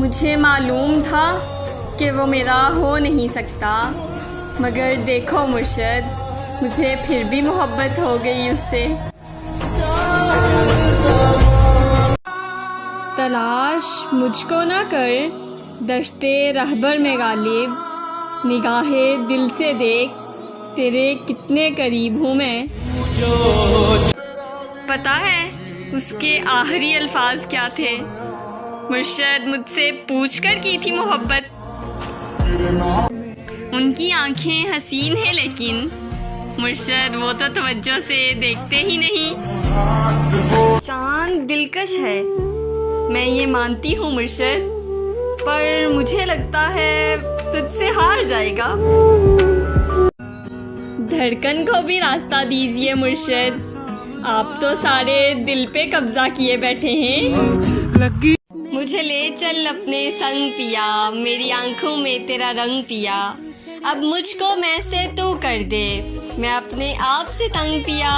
मुझे मालूम था कि वो मेरा हो नहीं सकता, मगर देखो मुर्शद, मुझे फिर भी मोहब्बत हो गई उससे। तलाश मुझको ना कर दश्ते रहबर में गालिब, निगाहे दिल से देख तेरे कितने करीब हूँ मैं। पता है उसके आखिरी अल्फाज क्या थे? मुर्शद मुझसे पूछकर की थी मोहब्बत। उनकी आंखें हसीन हैं लेकिन मुर्शद वो तो तवज्जो से देखते ही नहीं। चांद दिलकश है, मैं ये मानती हूँ मुर्शद, पर मुझे लगता है तुझसे हार जाएगा। धड़कन को भी रास्ता दीजिए मुर्शद, आप तो सारे दिल पे कब्जा किए बैठे हैं। मुझे ले चल अपने संग पिया, मेरी आंखों में तेरा रंग पिया, अब मुझको मैं से तू कर दे, मैं अपने आप से तंग पिया।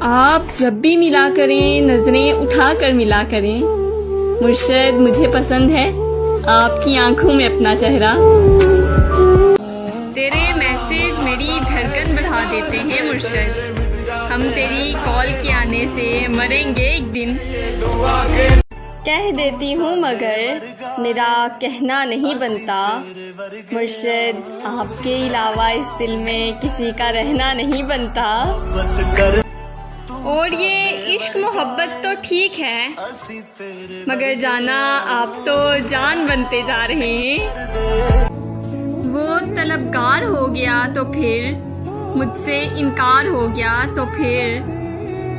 आप जब भी मिला करें नजरें उठा कर मिला करें, मुर्शद मुझे पसंद है आपकी आंखों में अपना चेहरा। तेरे मैसेज मेरी धड़कन बढ़ा देते हैं मुर्शद, हम तेरी कॉल के आने से मरेंगे एक दिन। कह देती हूँ मगर मेरा कहना नहीं बनता, मुर्शद आपके अलावा इस दिल में किसी का रहना नहीं बनता। और ये इश्क मोहब्बत तो ठीक है, मगर जाना आप तो जान बनते जा रहे हैं। वो तलबगार हो गया तो फिर, मुझसे इनकार हो गया तो फिर,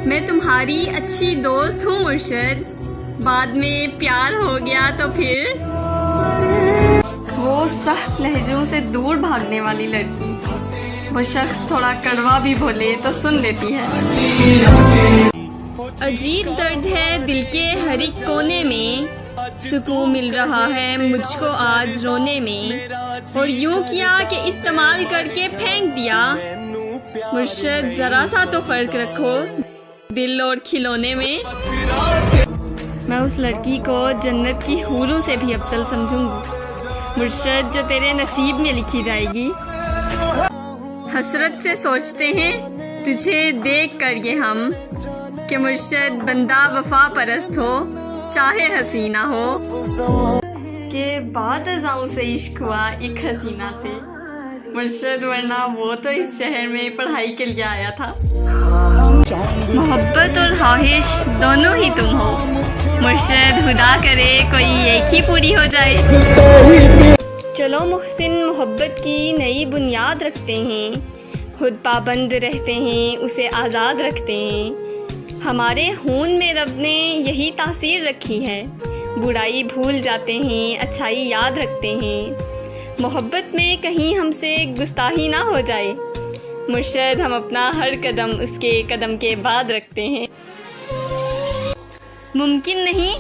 मैं तुम्हारी अच्छी दोस्त हूँ मुर्शद, बाद में प्यार हो गया तो फिर। वो सख्त लहजों से दूर भागने वाली लड़की, वो शख्स थोड़ा कड़वा भी बोले तो सुन लेती है। अजीब दर्द है दिल के हर एक कोने में, सुकून मिल रहा है मुझको आज रोने में, और यूं किया कि इस्तेमाल करके फेंक दिया। मुर्शद जरा सा तो फर्क रखो दिल और खिलौने में। मैं उस लड़की को जन्नत की हूरों से भी अफजल समझूंगी मुर्शद, जो तेरे नसीब में लिखी जाएगी। हसरत से सोचते हैं तुझे देख कर ये हम, कि मुर्शद बंदा वफा परस्त हो चाहे हसीना हो, के बाद अज़ाओं से इश्क हुआ एक हसीना से मुर्शद, वरना वो तो इस शहर में पढ़ाई के लिए आया था। मोहब्बत और ख्वाहिश दोनों ही तुम हो मुर्शद, खुदा करे कोई एक ही पूरी हो जाए। चलो मुहसिन मोहब्बत की नई बुनियाद रखते हैं, खुद पाबंद रहते हैं उसे आज़ाद रखते हैं। हमारे खून में रब ने यही तासीर रखी है, बुराई भूल जाते हैं अच्छाई याद रखते हैं। मोहब्बत में कहीं हमसे गुस्ताही ना हो जाए मुर्शद, हम अपना हर कदम उसके कदम के बाद रखते हैं। मुमकिन नहीं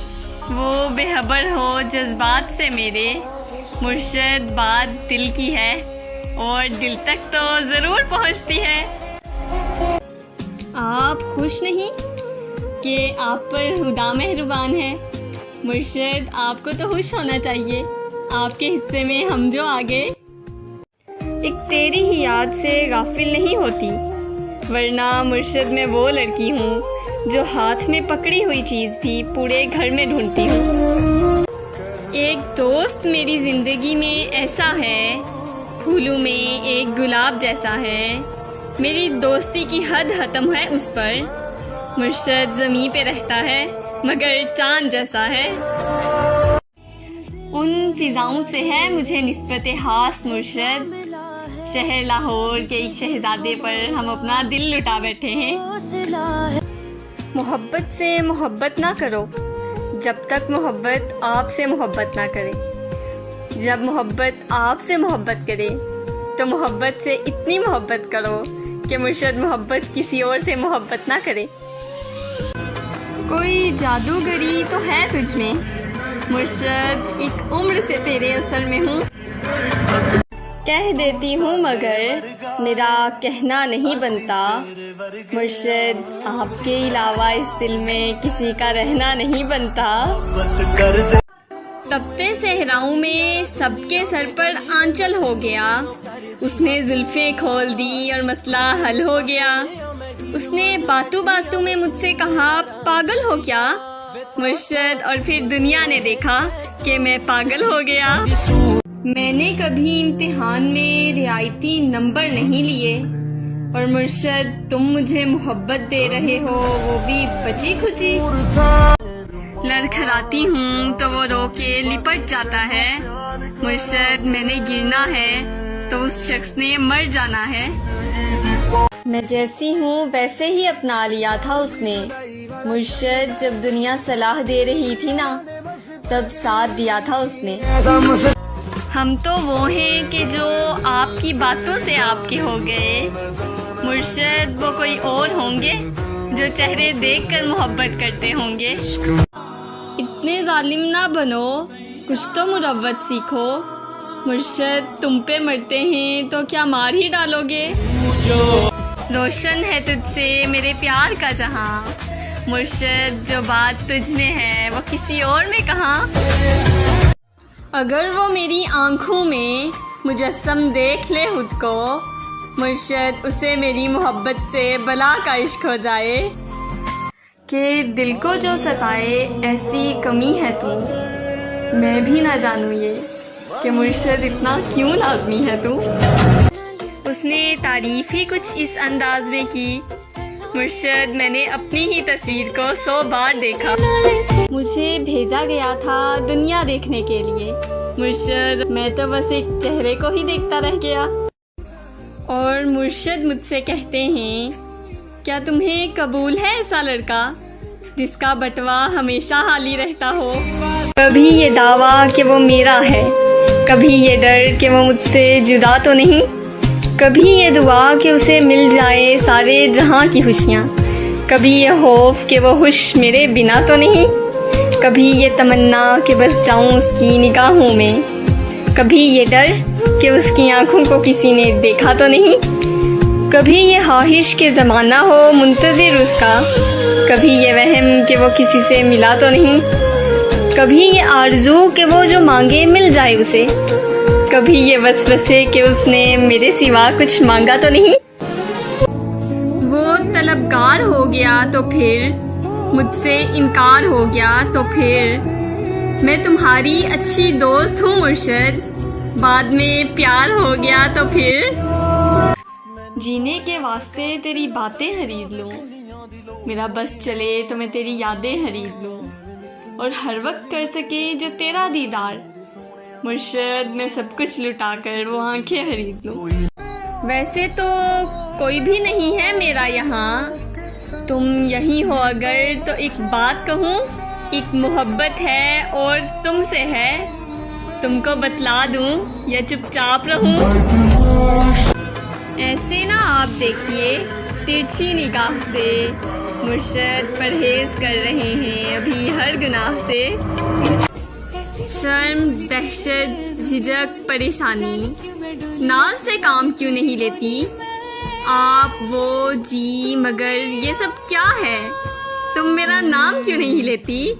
वो बेखबर हो जज्बात से मेरे, मुर्शद बात दिल की है और दिल तक तो ज़रूर पहुंचती है। आप खुश नहीं कि आप पर खुदा मेहरबान है मुर्शद, आपको तो खुश होना चाहिए, आपके हिस्से में हम जो आगे। एक तेरी ही याद से गाफिल नहीं होती, वरना मुर्शद मैं वो लड़की हूँ जो हाथ में पकड़ी हुई चीज़ भी पूरे घर में ढूंढती हूँ। एक दोस्त मेरी ज़िंदगी में ऐसा है, फूलों में एक गुलाब जैसा है, मेरी दोस्ती की हद ख़त्म है उस पर। मुर्शद ज़मीं पे रहता है मगर चांद जैसा है। उन फिजाओं से है मुझे निस्बत खास मुर्शद, शहर लाहौर के एक शहजादे पर हम अपना दिल लुटा बैठे हैं। मोहब्बत से मोहब्बत ना करो जब तक मोहब्बत आपसे मोहब्बत ना करे। जब मोहब्बत आपसे मोहब्बत करे तो मोहब्बत से इतनी मोहब्बत करो कि मुर्शद मोहब्बत किसी और से मोहब्बत ना करे। कोई जादूगरी तो है तुझ में मुर्शद, एक उम्र से तेरे असर में हूँ। कह देती हूँ मगर मेरा कहना नहीं बनता, मुर्शद आपके अलावा इस दिल में किसी का रहना नहीं बनता। तपते सहराओं में सबके सर पर आंचल हो गया। उसने जुल्फें खोल दी और मसला हल हो गया। उसने बातों बातों में मुझसे कहा, पागल हो क्या मुर्शद? और फिर दुनिया ने देखा कि मैं पागल हो गया। मैंने कभी इम्तिहान में रियायती नंबर नहीं लिए और मुर्शद तुम मुझे मोहब्बत दे रहे हो, वो भी बची खुची। लड़खड़ाती हूँ तो वो रो के लिपट जाता है। मुर्शद मैंने गिरना है तो उस शख्स ने मर जाना है। मैं जैसी हूँ वैसे ही अपना लिया था उसने। मुर्शद जब दुनिया सलाह दे रही थी ना, तब साथ दिया था उसने। हम तो वो हैं कि जो आपकी बातों से आपके हो गए। मुर्शद वो कोई और होंगे जो चेहरे देखकर मोहब्बत करते होंगे। इतने जालिम ना बनो, कुछ तो मुरव्वत सीखो। मुर्शद तुम पे मरते हैं तो क्या मार ही डालोगे? रोशन है तुझसे मेरे प्यार का जहां। मुर्शद जो बात तुझ में है वो किसी और में कहाँ। अगर वो मेरी आंखों में मुजस्सम देख ले खुद को, मुर्शद उसे मेरी मोहब्बत से बला का इश्क हो जाए। कि दिल को जो सताए ऐसी कमी है तू, मैं भी ना जानूं ये कि मुर्शद इतना क्यों लाजमी है तू। उसने तारीफ ही कुछ इस अंदाज में की, मुर्शद मैंने अपनी ही तस्वीर को 100 बार देखा। मुझे भेजा गया था दुनिया देखने के लिए, मुर्शद मैं तो बस एक चेहरे को ही देखता रह गया। और मुर्शद मुझसे कहते हैं, क्या तुम्हें कबूल है ऐसा लड़का जिसका बटवा हमेशा हाली रहता हो? कभी ये दावा कि वो मेरा है, कभी ये डर कि वो मुझसे जुदा तो नहीं, कभी ये दुआ कि उसे मिल जाए सारे जहां की खुशियाँ, कभी ये खौफ कि वो खुश मेरे बिना तो नहीं, कभी ये तमन्ना कि बस जाऊं उसकी निगाहों में, कभी ये डर कि उसकी आंखों को किसी ने देखा तो नहीं, कभी ये ख्वाहिश के ज़माना हो मुंतज़िर उसका, कभी ये वहम कि वो किसी से मिला तो नहीं, कभी ये आरज़ू कि वो जो मांगे मिल जाए उसे, कभी ये वसवसे कि उसने मेरे सिवा कुछ मांगा तो नहीं। वो तलबगार हो गया तो फिर, मुझसे इनकार हो गया तो फिर, मैं तुम्हारी अच्छी दोस्त हूँ मुर्शद, बाद में प्यार हो गया तो फिर। जीने के वास्ते तेरी बातें खरीद लूँ, मेरा बस चले तो मैं तेरी यादें खरीद लूँ, और हर वक्त कर सके जो तेरा दीदार, मुर्शद मैं सब कुछ लुटाकर वो आंखें खरीद लूँ। वैसे तो कोई भी नहीं है मेरा यहाँ, तुम यहीं हो अगर तो एक बात कहूँ, एक मोहब्बत है और तुमसे है, तुमको बतला दूँ या चुपचाप रहूँ? ऐसे ना आप देखिए तिरछी निगाह से, मुर्शद परहेज कर रहे हैं अभी हर गुनाह से। शर्म, दहशत, झिझक, परेशानी, नाज से काम क्यों नहीं लेती आप? वो जी मगर ये सब क्या है? तुम मेरा नाम क्यों नहीं लेती?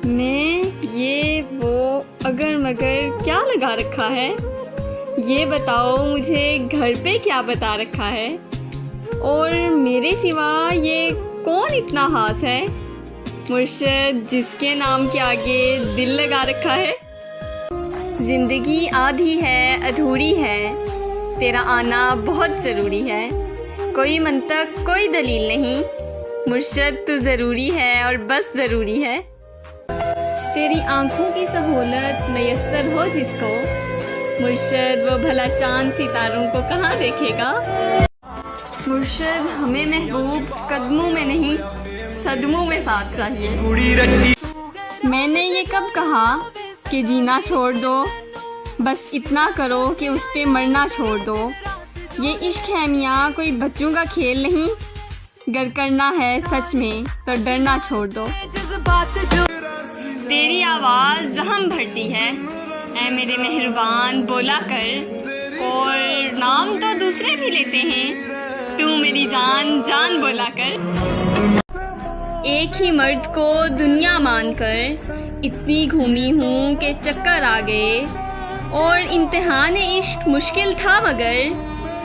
मैं ये वो अगर मगर क्या लगा रखा है? ये बताओ मुझे घर पे क्या बता रखा है? और मेरे सिवा ये कौन इतना खास है मुर्शद जिसके नाम के आगे दिल लगा रखा है? जिंदगी आधी है अधूरी है, तेरा आना बहुत ज़रूरी है, कोई मंतक कोई दलील नहीं, मुर्शद तू ज़रूरी है और बस ज़रूरी है। तेरी आंखों की सहूलत मयस्सर हो जिसको, मुर्शद वो भला चांद सितारों को कहाँ देखेगा? मुर्शद हमें महबूब कदमों में नहीं सदमों में साथ चाहिए। मैंने ये कब कहा कि जीना छोड़ दो, बस इतना करो कि उस पे मरना छोड़ दो। ये इश्क है मियाँ कोई बच्चों का खेल नहीं, गर करना है सच में तो डरना छोड़ दो। तेरी आवाज़ जहम भरती है ऐ मेरे मेहरबान बोला कर, और नाम तो दूसरे भी लेते हैं, तू मेरी जान जान बोला कर। एक ही मर्द को दुनिया मानकर इतनी घूमी हूँ कि चक्कर आ गए, और इम्तिहान इश्क मुश्किल था मगर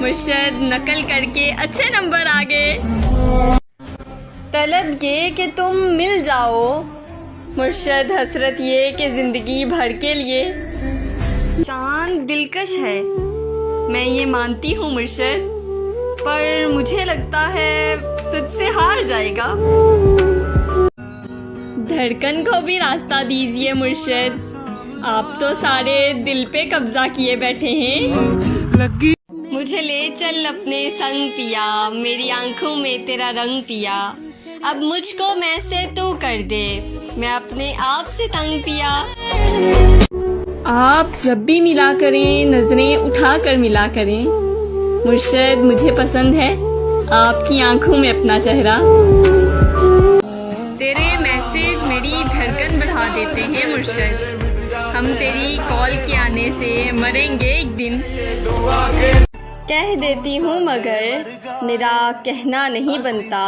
मुर्शद नकल करके अच्छे नंबर आ गए। तलब ये कि तुम मिल जाओ, मुर्शद हसरत ये कि ज़िंदगी भर के लिए। चाँद दिलकश है, मैं ये मानती हूँ मुर्शद, पर मुझे लगता है तुझसे हार जाएगा। धड़कन को भी रास्ता दीजिए मुर्शद, आप तो सारे दिल पे कब्जा किए बैठे हैं। मुझे ले चल अपने संग पिया, मेरी आंखों में तेरा रंग पिया, अब मुझको मैं से तू कर दे, मैं अपने आप से तंग पिया। आप जब भी मिला करें नजरें उठा कर मिला करें, मुर्शद मुझे पसंद है आपकी आंखों में अपना चेहरा। तेरे मैसेज मेरी धड़कन बढ़ा देते हैं मुर्शद, हम तेरी कॉल के आने से मरेंगे एक दिन। कह देती हूँ मगर मेरा कहना नहीं बनता,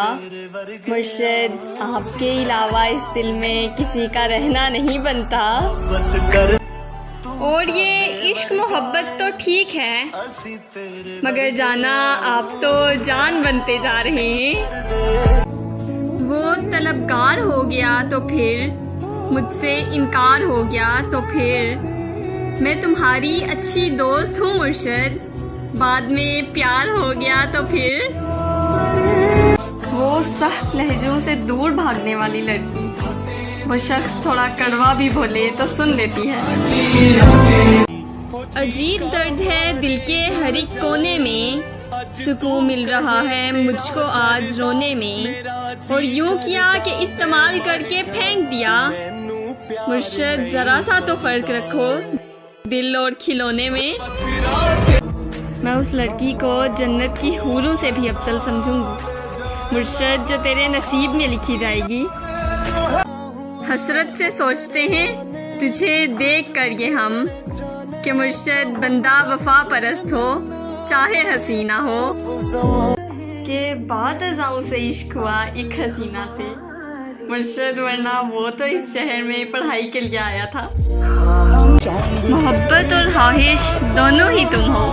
मुर्शद आपके अलावा इस दिल में किसी का रहना नहीं बनता। और ये इश्क मोहब्बत तो ठीक है, मगर जाना आप तो जान बनते जा रहे हैं। वो तलबगार हो गया तो फिर, मुझसे इनकार हो गया तो फिर, मैं तुम्हारी अच्छी दोस्त हूँ मुर्शद, बाद में प्यार हो गया तो फिर। वो सख्त लहजों से दूर भागने वाली लड़की, वो शख्स थोड़ा कड़वा भी बोले तो सुन लेती है। अजीब दर्द है दिल के हर एक कोने में, सुकून मिल रहा है मुझको आज रोने में, और यूं किया कि इस्तेमाल करके फेंक दिया। मुर्शद जरा सा तो फर्क रखो दिल और खिलौने में। मैं उस लड़की को जन्नत की हूरों से भी अफजल समझूंगी मुर्शद, जो तेरे नसीब में लिखी जाएगी। हसरत से सोचते हैं तुझे देख कर ये हम, कि मुर्शद बंदा वफा परस्त हो चाहे हसीना हो, के बाद अज़ाओं से इश्क हुआ एक हसीना से मुर्शद, वरना वो तो इस शहर में पढ़ाई के लिए आया था। मोहब्बत और ख्वाहिश दोनों ही तुम हो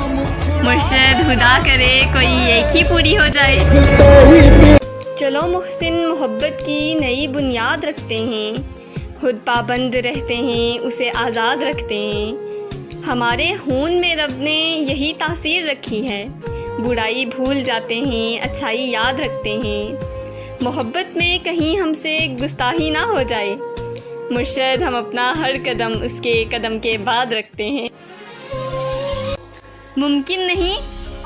मुर्शद, खुदा करे कोई एक ही पूरी हो जाए। चलो मुहसिन मोहब्बत की नई बुनियाद रखते हैं, खुद पाबंद रहते हैं उसे आज़ाद रखते हैं। हमारे खून में रब ने यही तासीर रखी है, बुराई भूल जाते हैं अच्छाई याद रखते हैं। मोहब्बत में कहीं हमसे गुस्ताही ना हो जाए मुर्शद, हम अपना हर कदम उसके कदम के बाद रखते हैं। मुमकिन नहीं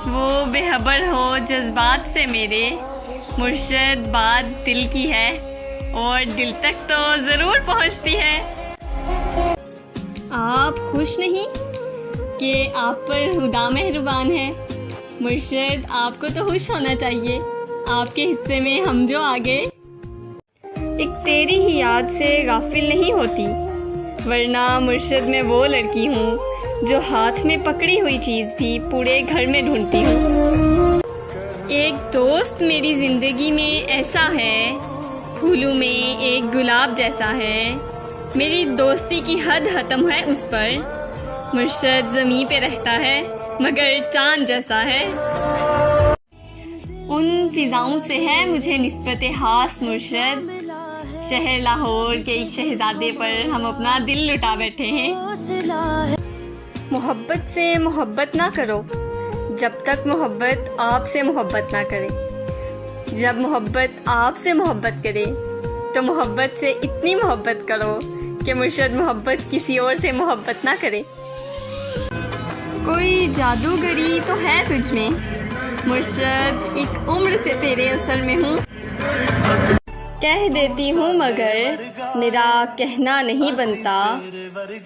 वो बेखबर हो जज्बात से मेरे, मुर्शद बात दिल की है और दिल तक तो ज़रूर पहुंचती है। आप खुश नहीं कि आप पर खुदा मेहरबान है मुर्शद, आपको तो खुश होना चाहिए, आपके हिस्से में हम जो आ गए। एक तेरी ही याद से गाफिल नहीं होती, वरना मुर्शद मैं वो लड़की हूँ जो हाथ में पकड़ी हुई चीज़ भी पूरे घर में ढूंढती हूँ। एक दोस्त मेरी ज़िंदगी में ऐसा है, फूलों में एक गुलाब जैसा है, मेरी दोस्ती की हद ख़त्म है उस पर, मुर्शद ज़मीं पे रहता है मगर चांद जैसा है। उन फिजाओं से है मुझे निस्बत खास मुर्शद, शहर लाहौर के एक शहजादे पर हम अपना दिल लुटा बैठे हैं। मोहब्बत से मोहब्बत ना करो जब तक मोहब्बत आपसे मोहब्बत ना करे। जब मोहब्बत आपसे मोहब्बत करे तो मोहब्बत से इतनी मोहब्बत करो कि मुर्शद मोहब्बत किसी और से मोहब्बत ना करे। कोई जादूगरी तो है तुझ में मुर्शद, एक उम्र से तेरे असर में हूँ। कह देती हूँ मगर मेरा कहना नहीं बनता,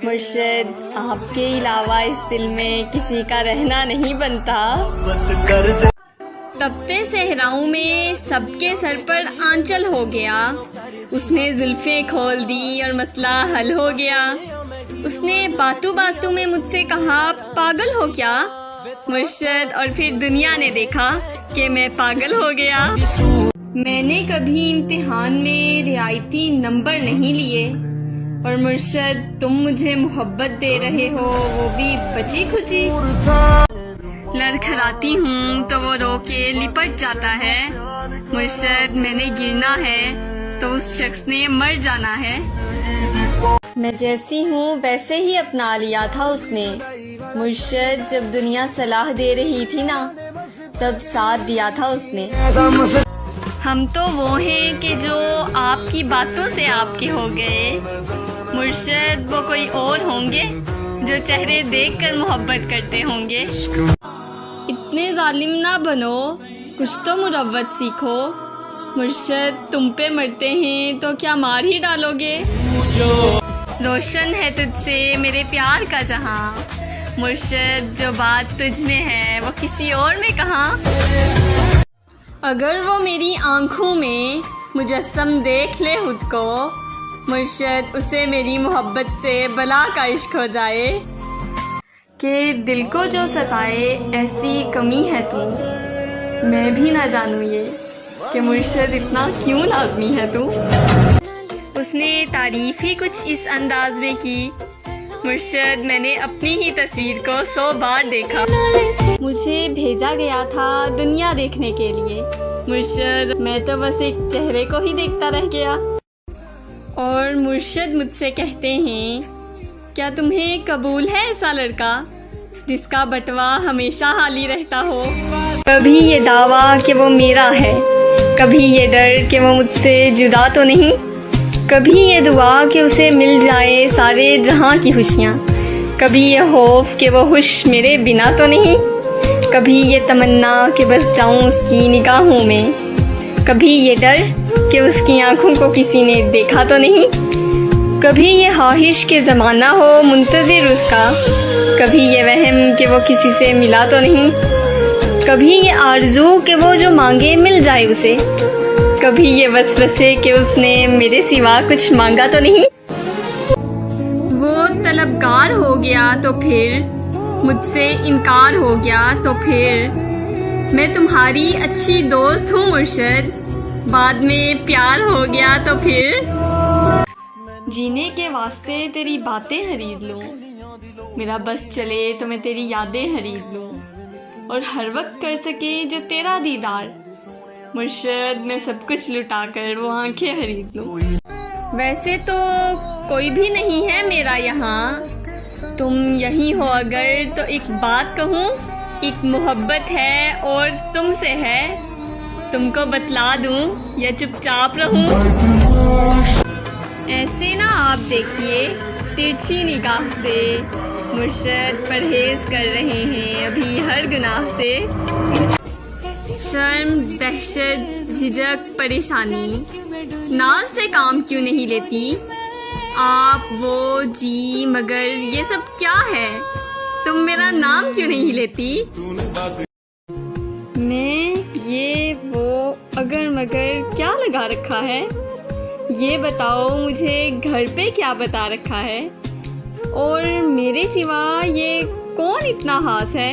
मुर्शद आपके अलावा इस दिल में किसी का रहना नहीं बनता। तपते सहराओं में सबके सर पर आंचल हो गया, उसने जुल्फें खोल दी और मसला हल हो गया। उसने बातों बातों में मुझसे कहा पागल हो क्या मुर्शद, और फिर दुनिया ने देखा कि मैं पागल हो गया। मैंने कभी इम्तिहान में रियायती नंबर नहीं लिए, और मुर्शद तुम मुझे मोहब्बत दे रहे हो, वो भी बची खुची। लड़खड़ाती हूँ तो वो रो के लिपट जाता है। मुर्शद मैंने गिरना है तो उस शख्स ने मर जाना है। मैं जैसी हूँ वैसे ही अपना लिया था उसने। मुर्शद जब दुनिया सलाह दे रही थी ना, तब साथ दिया था उसने। हम तो वो हैं कि जो आपकी बातों से आपके हो गए। मुर्शद वो कोई और होंगे जो चेहरे देखकर मोहब्बत करते होंगे। इतने जालिम ना बनो, कुछ तो मुरव्वत सीखो। मुर्शद तुम पे मरते हैं तो क्या मार ही डालोगे। रोशन है तुझसे मेरे प्यार का जहां, मुर्शद जो बात तुझ में है वो किसी और में कहाँ। अगर वो मेरी आंखों में मुजस्सम देख ले खुद को, मुर्शद उसे मेरी मोहब्बत से बला का इश्क हो जाए। कि दिल को जो सताए ऐसी कमी है तू, मैं भी ना जानूं ये कि मुर्शद इतना क्यों लाजमी है तू। उसने तारीफ ही कुछ इस अंदाज में की, मुर्शद मैंने अपनी ही तस्वीर को 100 बार देखा। मुझे भेजा गया था दुनिया देखने के लिए, मुर्शद मैं तो बस एक चेहरे को ही देखता रह गया। और मुर्शद मुझसे कहते हैं, क्या तुम्हें कबूल है ऐसा लड़का जिसका बटवा हमेशा हाली रहता हो। कभी ये दावा कि वो मेरा है, कभी ये डर कि वो मुझसे जुदा तो नहीं, कभी ये दुआ कि उसे मिल जाए सारे जहां की खुशियाँ, कभी ये खौफ कि वो खुश मेरे बिना तो नहीं, कभी ये तमन्ना कि बस जाऊं उसकी निगाहों में, कभी ये डर कि उसकी आंखों को किसी ने देखा तो नहीं, कभी ये ख्वाहिश के ज़माना हो मुंतज़िर उसका, कभी ये वहम कि वो किसी से मिला तो नहीं, कभी ये आरज़ू कि वो जो मांगे मिल जाए उसे, कभी ये वसवसे कि उसने मेरे सिवा कुछ मांगा तो नहीं। वो तलबगार हो गया तो फिर, मुझसे इनकार हो गया तो फिर, मैं तुम्हारी अच्छी दोस्त हूँ मुर्शद, बाद में प्यार हो गया तो फिर। जीने के वास्ते तेरी बातें खरीद लूँ, मेरा बस चले तो मैं तेरी यादें खरीद लूँ, और हर वक्त कर सके जो तेरा दीदार, मुर्शद मैं सब कुछ लुटा कर वो आंखें खरीद लूँ। वैसे तो कोई भी नहीं है मेरा यहाँ, तुम यहीं हो अगर तो एक बात कहूँ, एक मोहब्बत है और तुमसे है, तुमको बतला दूँ या चुपचाप रहूँ। ऐसे ना आप देखिए तिरछी निगाह से, मुर्शद परहेज कर रहे हैं अभी हर गुनाह से। शर्म, दहशत, झिझक, परेशानी, नाज से काम क्यों नहीं लेती आप, वो, जी, मगर ये सब क्या है, तुम मेरा नाम क्यों नहीं लेती। मैं ये वो अगर मगर क्या लगा रखा है, ये बताओ मुझे घर पे क्या बता रखा है, और मेरे सिवा ये कौन इतना खास है,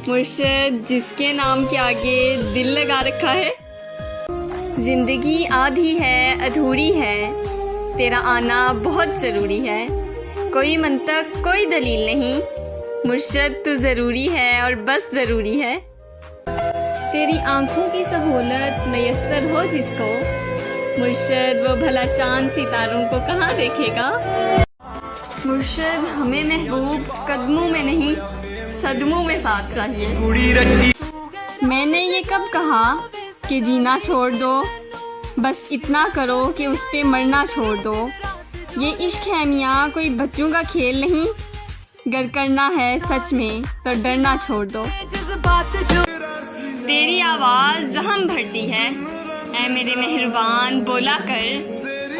मुर्शद जिसके नाम के आगे दिल लगा रखा है। जिंदगी आधी है अधूरी है, तेरा आना बहुत ज़रूरी है, कोई मंतक कोई दलील नहीं, मुर्शद तू ज़रूरी है और बस ज़रूरी है। तेरी आंखों की सहूलत मयस्सर हो जिसको, मुर्शद वो भला चांद सितारों को कहाँ देखेगा। मुर्शद हमें महबूब कदमों में नहीं सदमों में साथ चाहिए। मैंने ये कब कहा कि जीना छोड़ दो, बस इतना करो कि उस पे मरना छोड़ दो। ये इश्क है मियाँ कोई बच्चों का खेल नहीं, गर करना है सच में तो डरना छोड़ दो। तेरी आवाज़ जहम भरती है ऐ मेरे मेहरबान बोला कर,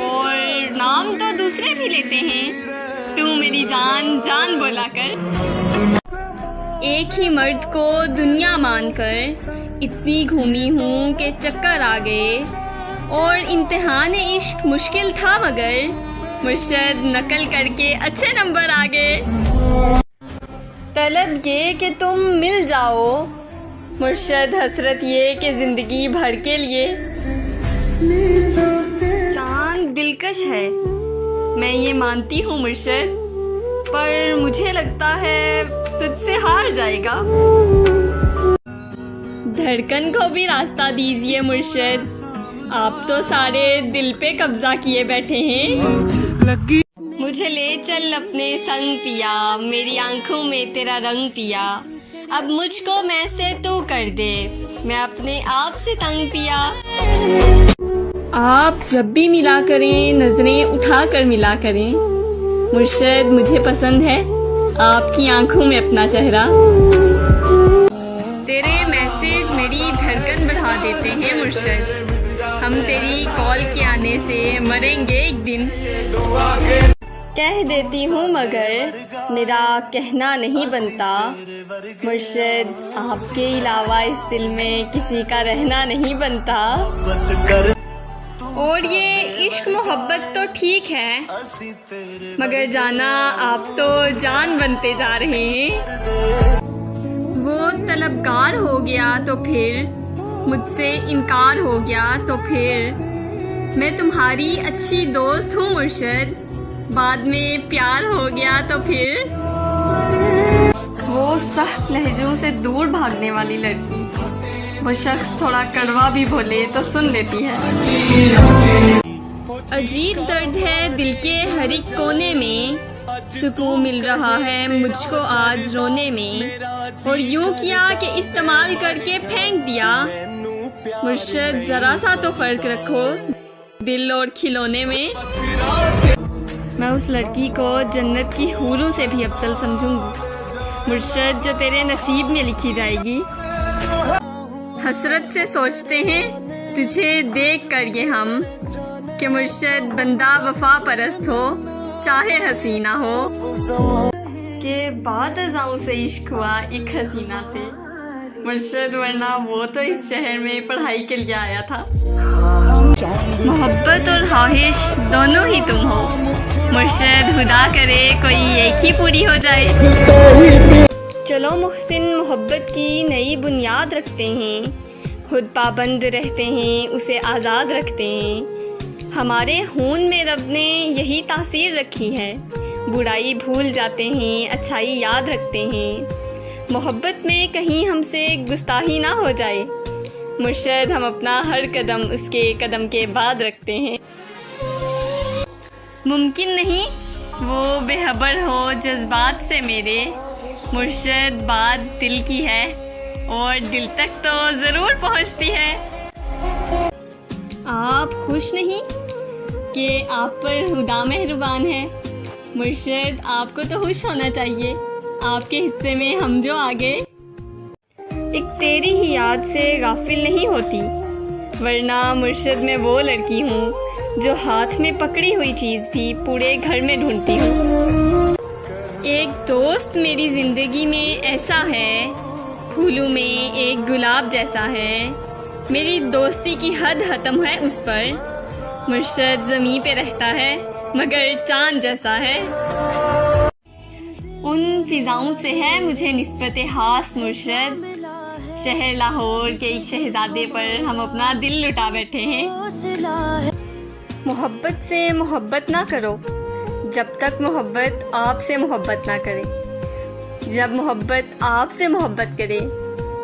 और नाम तो दूसरे भी लेते हैं, तू मेरी जान जान बोला कर। एक ही मर्द को दुनिया मानकर इतनी घूमी हूँ कि चक्कर आ गए, और इम्तिहान इश्क मुश्किल था मगर मुर्शद नकल करके अच्छे नंबर आ गए। तलब ये कि तुम मिल जाओ, मुर्शद हसरत ये कि ज़िंदगी भर के लिए। चांद दिलकश है, मैं ये मानती हूँ मुर्शद, पर मुझे लगता है तुझसे हार जाएगा। धड़कन को भी रास्ता दीजिए मुर्शद, आप तो सारे दिल पे कब्जा किए बैठे हैं। मुझे ले चल अपने संग पिया, मेरी आंखों में तेरा रंग पिया, अब मुझको मैं से तू कर दे, मैं अपने आप से तंग पिया। आप जब भी मिला करें नजरें उठा कर मिला करें, मुर्शद मुझे पसंद है आपकी आंखों में अपना चेहरा। तेरे मैसेज मेरी धड़कन बढ़ा देते हैं मुर्शद, हम तेरी कॉल के आने से मरेंगे एक दिन। कह देती हूँ मगर मेरा कहना नहीं बनता, मुर्शद आपके अलावा इस दिल में किसी का रहना नहीं बनता। और ये इश्क मोहब्बत तो ठीक है, मगर जाना आप तो जान बनते जा रहे हैं। वो तलबगार हो गया तो फिर, मुझसे इनकार हो गया तो फिर, मैं तुम्हारी अच्छी दोस्त हूँ मुर्शद, बाद में प्यार हो गया तो फिर। वो सख्त लहजों से दूर भागने वाली लड़की, वो शख्स थोड़ा कड़वा भी बोले तो सुन लेती है। अजीब दर्द है दिल के हर एक कोने में, सुकून मिल रहा है मुझको आज रोने में, और यूं किया कि इस्तेमाल करके फेंक दिया। मुर्शद जरा सा तो फर्क रखो दिल और खिलौने में। मैं उस लड़की को जन्नत की हूरों से भी अफजल समझूंगी मुर्शद, जो तेरे नसीब में लिखी जाएगी। हसरत से सोचते हैं तुझे देख कर ये हम, कि मुर्शद बंदा वफा परस्त हो चाहे हसीना हो, के बाद अज़ाओं से इश्क हुआ एक हसीना से मुर्शद, वरना वो तो इस शहर में पढ़ाई के लिए आया था। मोहब्बत और ख्वाहिश दोनों ही तुम हो मुर्शद, खुदा करे कोई एक ही पूरी हो जाए। चलो मुहसिन मोहब्बत की नई बुनियाद रखते हैं, खुद पाबंद रहते हैं उसे आज़ाद रखते हैं। हमारे खून में रब ने यही तासीर रखी है, बुराई भूल जाते हैं अच्छाई याद रखते हैं। मोहब्बत में कहीं हमसे गुस्ताही ना हो जाए मुर्शद, हम अपना हर कदम उसके कदम के बाद रखते हैं। मुमकिन नहीं वो बेखबर हो जज्बात से मेरे, मुर्शद बात दिल की है और दिल तक तो ज़रूर पहुंचती है। आप खुश नहीं कि आप पर खुदा मेहरबान है मुर्शद, आपको तो खुश होना चाहिए, आपके हिस्से में हम जो आ गए। एक तेरी ही याद से गाफिल नहीं होती, वरना मुर्शद मैं वो लड़की हूँ जो हाथ में पकड़ी हुई चीज़ भी पूरे घर में ढूंढती हूँ। एक दोस्त मेरी ज़िंदगी में ऐसा है, फूलों में एक गुलाब जैसा है, मेरी दोस्ती की हद ख़त्म है उस पर। मुर्शद ज़मीं पे रहता है मगर चांद जैसा है। उन फिजाओं से है मुझे निस्बत हास मुर्शद, शहर लाहौर के एक शहजादे पर हम अपना दिल लुटा बैठे हैं। मोहब्बत से मोहब्बत ना करो जब तक मोहब्बत आपसे मोहब्बत ना करे। जब मोहब्बत आपसे मोहब्बत करे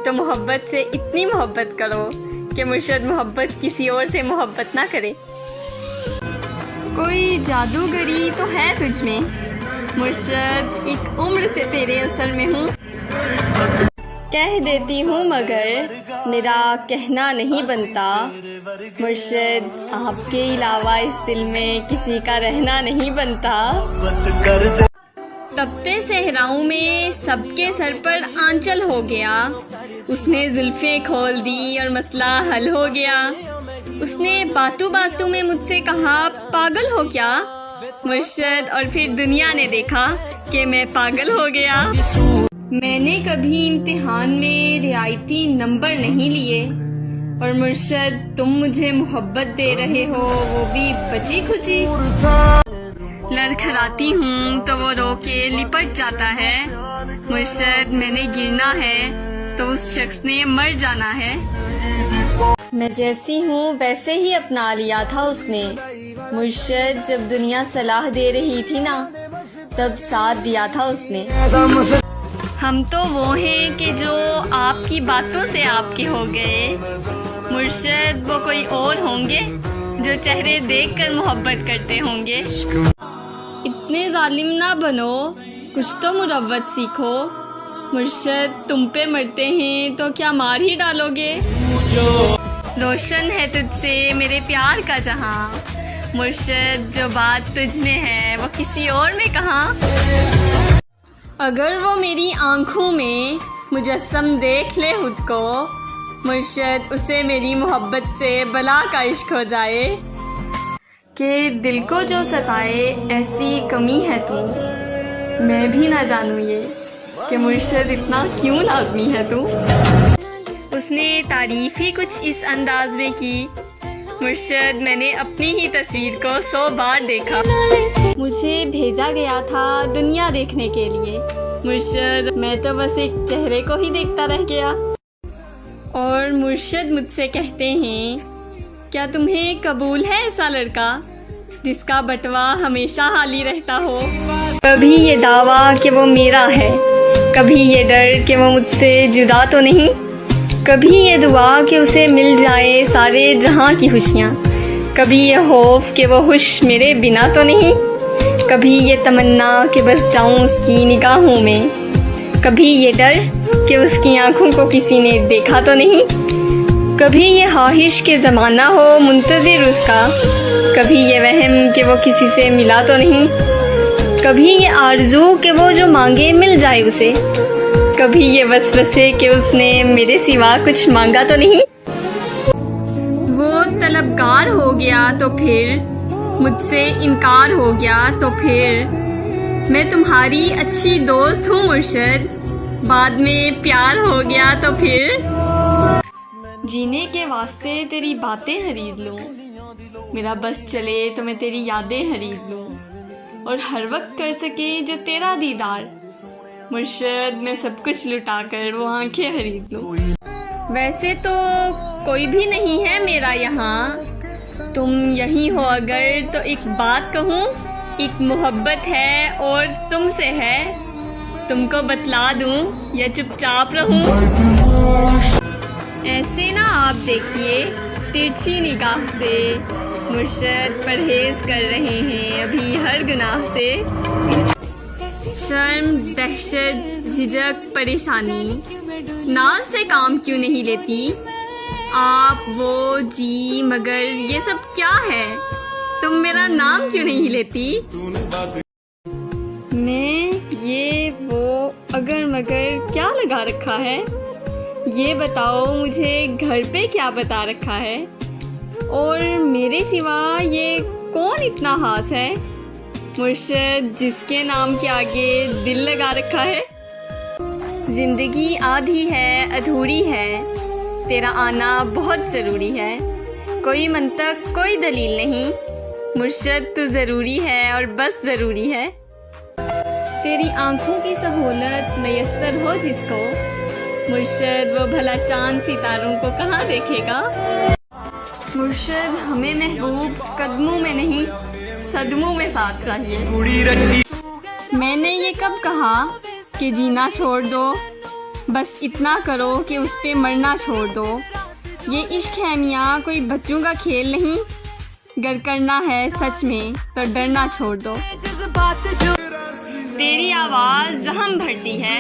तो मोहब्बत से इतनी मोहब्बत करो कि मुर्शद मोहब्बत किसी और से मोहब्बत ना करे। कोई जादूगरी तो है तुझ में मुर्शद, एक उम्र से तेरे असर में हूँ। कह देती हूँ मगर मेरा कहना नहीं बनता, मुर्शद आपके अलावा इस दिल में किसी का रहना नहीं बनता। तपते सहराओं में सबके सर पर आंचल हो गया, उसने जुल्फें खोल दी और मसला हल हो गया। उसने बातों बातों में मुझसे कहा पागल हो क्या मुर्शद, और फिर दुनिया ने देखा कि मैं पागल हो गया। मैंने कभी इम्तिहान में रियायती नंबर नहीं लिए, और मुर्शद तुम मुझे मोहब्बत दे रहे हो वो भी बची खुची। लड़खड़ाती हूँ तो वो रो के लिपट जाता है, मुर्शद मैंने गिरना है तो उस शख्स ने मर जाना है। मैं जैसी हूँ वैसे ही अपना लिया था उसने। मुर्शद जब दुनिया सलाह दे रही थी ना, तब साथ दिया था उसने। हम तो वो हैं कि जो आपकी बातों से आपके हो गए। मुर्शद वो कोई और होंगे जो चेहरे देखकर मोहब्बत करते होंगे। इतने जालिम ना बनो, कुछ तो मुरव्वत सीखो। मुर्शद तुम पे मरते हैं तो क्या मार ही डालोगे। रोशन है तुझसे मेरे प्यार का जहां। मुर्शद जो बात तुझ में है वो किसी और में कहाँ। अगर वो मेरी आंखों में मुजस्सम देख ले खुद को, मुर्शद उसे मेरी मोहब्बत से बला का इश्क हो जाए। कि दिल को जो सताए ऐसी कमी है तू, मैं भी ना जानूं ये कि मुर्शद इतना क्यों लाजमी है तू। उसने तारीफ ही कुछ इस अंदाज में की। मुर्शद मैंने अपनी ही तस्वीर को 100 बार देखा। मुझे भेजा गया था दुनिया देखने के लिए। मुर्शद मैं तो बस एक चेहरे को ही देखता रह गया। और मुर्शद मुझसे कहते हैं, क्या तुम्हें कबूल है ऐसा लड़का जिसका बटवा हमेशा हाली रहता हो। कभी ये दावा कि वो मेरा है, कभी ये डर कि वो मुझसे जुदा तो नहीं, कभी ये दुआ कि उसे मिल जाए सारे जहां की खुशियाँ, कभी ये खौफ कि वो खुश मेरे बिना तो नहीं, कभी ये तमन्ना कि बस जाऊं उसकी निगाहों में, कभी ये डर कि उसकी आंखों को किसी ने देखा तो नहीं, कभी ये ख्वाहिश के ज़माना हो मुंतज़िर उसका, कभी ये वहम कि वो किसी से मिला तो नहीं, कभी ये आरज़ू कि वो जो मांगे मिल जाए उसे, कभी ये वसवसे कि उसने मेरे सिवा कुछ मांगा तो नहीं। वो तलबगार हो गया तो फिर, मुझसे इनकार हो गया तो फिर, मैं तुम्हारी अच्छी दोस्त हूँ मुर्शद, बाद में प्यार हो गया तो फिर। जीने के वास्ते तेरी बातें खरीद लूँ, मेरा बस चले तो मैं तेरी यादें खरीद लूँ, और हर वक्त कर सके जो तेरा दीदार। मुर्शद मैं सब कुछ लुटाकर वो आंखें खरीद लूँ। वैसे तो कोई भी नहीं है मेरा यहाँ, तुम यहीं हो अगर तो एक बात कहूँ, एक मोहब्बत है और तुमसे है, तुमको बतला दूँ या चुपचाप रहूँ। ऐसे ना आप देखिए तिरछी निगाह से, मुर्शद परहेज कर रहे हैं अभी हर गुनाह से। शर्म, दहशत, झिझक, परेशानी, नाज से काम क्यों नहीं लेती आप, वो, जी, मगर ये सब क्या है, तुम मेरा नाम क्यों नहीं लेती। मैं ये वो अगर मगर क्या लगा रखा है, ये बताओ मुझे घर पे क्या बता रखा है, और मेरे सिवा ये कौन इतना खास है मुर्शद जिसके नाम के आगे दिल लगा रखा है। जिंदगी आधी है अधूरी है, तेरा आना बहुत ज़रूरी है, कोई मंतक कोई दलील नहीं, मुर्शद तू ज़रूरी है और बस ज़रूरी है। तेरी आंखों की सहूलत मयस्सर हो जिसको, मुर्शद वो भला चांद सितारों को कहाँ देखेगा। मुर्शद हमें महबूब कदमों में नहीं सदमों में साथ चाहिए। मैंने ये कब कहा कि जीना छोड़ दो, बस इतना करो कि उस पे मरना छोड़ दो। ये इश्क है मियाँ कोई बच्चों का खेल नहीं, गर करना है सच में तो डरना छोड़ दो। तेरी आवाज़ जहम भरती है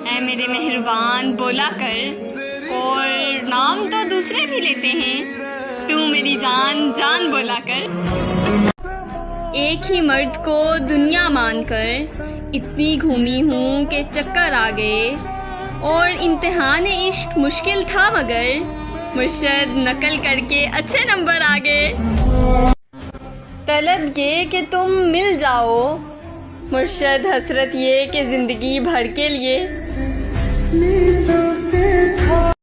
ऐ मेरे मेहरबान बोला कर, और नाम तो दूसरे भी लेते हैं, तू मेरी जान जान बोला कर। एक ही मर्द को दुनिया मानकर इतनी घूमी हूँ कि चक्कर आ गए, और इम्तिहान इश्क मुश्किल था मगर मुर्शद नकल करके अच्छे नंबर आ गए। तलब ये कि तुम मिल जाओ, मुर्शद हसरत ये कि ज़िंदगी भर के लिए।